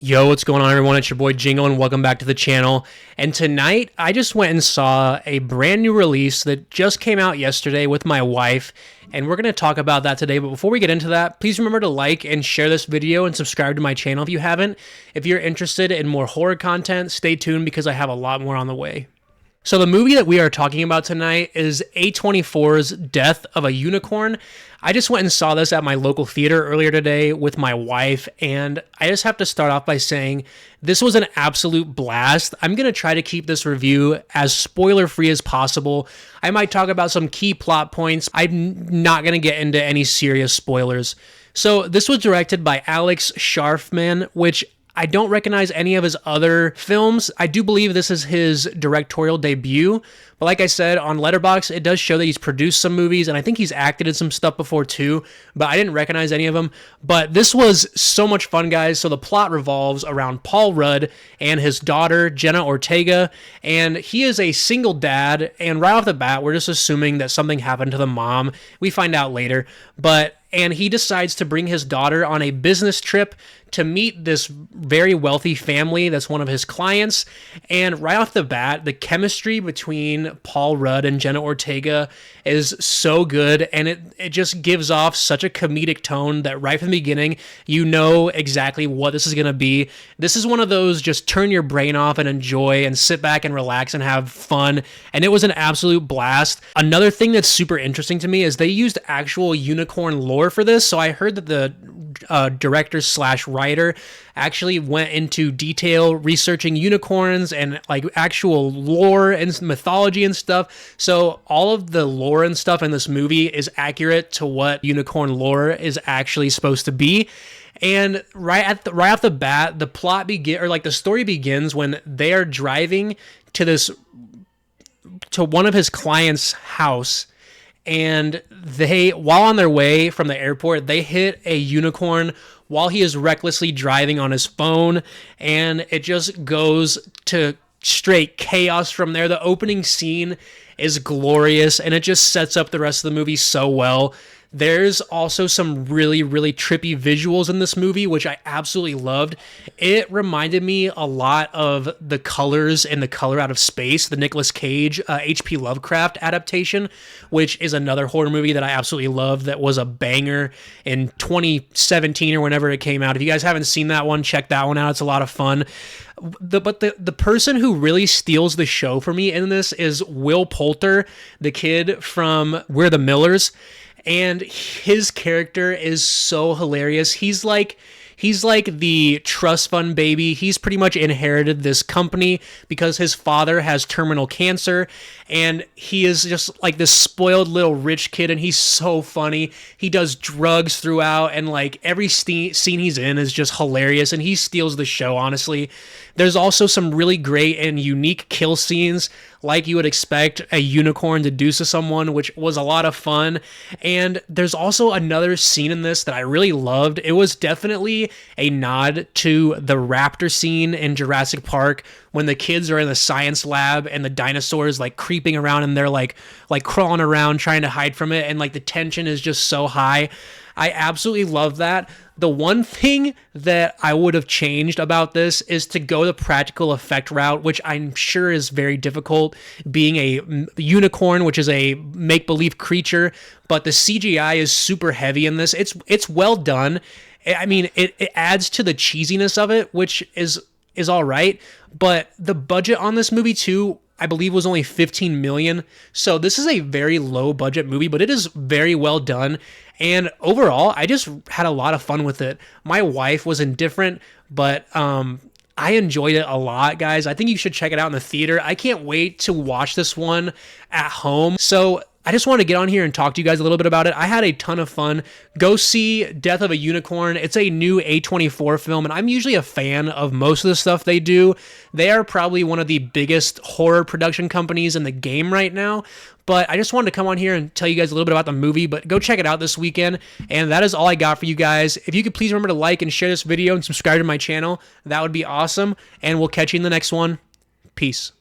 Yo, what's going on, everyone? It's your boy Jingo, and welcome back to the channel. And tonight, I just went and saw a brand new release that just came out yesterday with my wife, and we're going to talk about that today. But before we get into that, please remember to like and share this video and subscribe to my channel if you haven't. If you're interested in more horror content, stay tuned because I have a lot more on the way. So the movie that we are talking about tonight is A24's Death of a Unicorn. I just went and saw this at my local theater earlier today with my wife, and I just have to start off by saying this was an absolute blast. I'm going to try to keep this review as spoiler-free as possible. I might talk about some key plot points. I'm not going to get into any serious spoilers. So this was directed by Alex Sharfman, which I don't recognize any of his other films. I do believe this is his directorial debut, but like I said, on Letterboxd, it does show that he's produced some movies, and I think he's acted in some stuff before too, but I didn't recognize any of them. But this was so much fun, guys. So the plot revolves around Paul Rudd and his daughter, Jenna Ortega, and he is a single dad, and right off the bat, we're just assuming that something happened to the mom. We find out later, and he decides to bring his daughter on a business trip to meet this very wealthy family that's one of his clients. And right off the bat, the chemistry between Paul Rudd and Jenna Ortega is so good, and it just gives off such a comedic tone that right from the beginning, you know exactly what this is going to be. This is one of those just turn your brain off and enjoy and sit back and relax and have fun, and it was an absolute blast. Another thing that's super interesting to me is they used actual unicorn lore for this. So I heard that the director slash writer actually went into detail researching unicorns and like actual lore and mythology and stuff. So all of the lore and stuff in this movie is accurate to what unicorn lore is actually supposed to be. And right off the bat, the story begins when they are driving to one of his clients' house. And while on their way from the airport, they hit a unicorn while he is recklessly driving on his phone, and it just goes to straight chaos from there. The opening scene is glorious, and it just sets up the rest of the movie so well. There's also some really, really trippy visuals in this movie, which I absolutely loved. It reminded me a lot of The Colors and The Color Out of Space, the Nicolas Cage H.P. Lovecraft adaptation, which is another horror movie that I absolutely loved that was a banger in 2017 or whenever it came out. If you guys haven't seen that one, check that one out. It's a lot of fun. But the person who really steals the show for me in this is Will Poulter, the kid from We're the Millers. And his character is so hilarious. He's like the trust fund baby. He's pretty much inherited this company because his father has terminal cancer, and he is just like this spoiled little rich kid, and he's so funny. He does drugs throughout, and like every scene he's in is just hilarious, and he steals the show, honestly. There's also some really great and unique kill scenes like you would expect a unicorn to do to someone, which was a lot of fun. And there's also another scene in this that I really loved. It was definitely a nod to the raptor scene in Jurassic Park when the kids are in the science lab and the dinosaurs like creeping around and they're like crawling around trying to hide from it, and like the tension is just so high. I absolutely love that. The one thing that I would have changed about this is to go the practical effect route, which I'm sure is very difficult being a unicorn, which is a make-believe creature, but the CGI is super heavy in this. It's well done. I mean, it adds to the cheesiness of it, which is all right, but the budget on this movie too, I believe, was only $15 million. So this is a very low budget movie, but it is very well done. And overall, I just had a lot of fun with it. My wife was indifferent, but I enjoyed it a lot, guys. I think you should check it out in the theater. I can't wait to watch this one at home. So I just want to get on here and talk to you guys a little bit about it. I had a ton of fun. Go see Death of a Unicorn. It's a new A24 film, and I'm usually a fan of most of the stuff they do. They are probably one of the biggest horror production companies in the game right now. But I just wanted to come on here and tell you guys a little bit about the movie, but go check it out this weekend. And that is all I got for you guys. If you could please remember to like and share this video and subscribe to my channel, that would be awesome. And we'll catch you in the next one. Peace.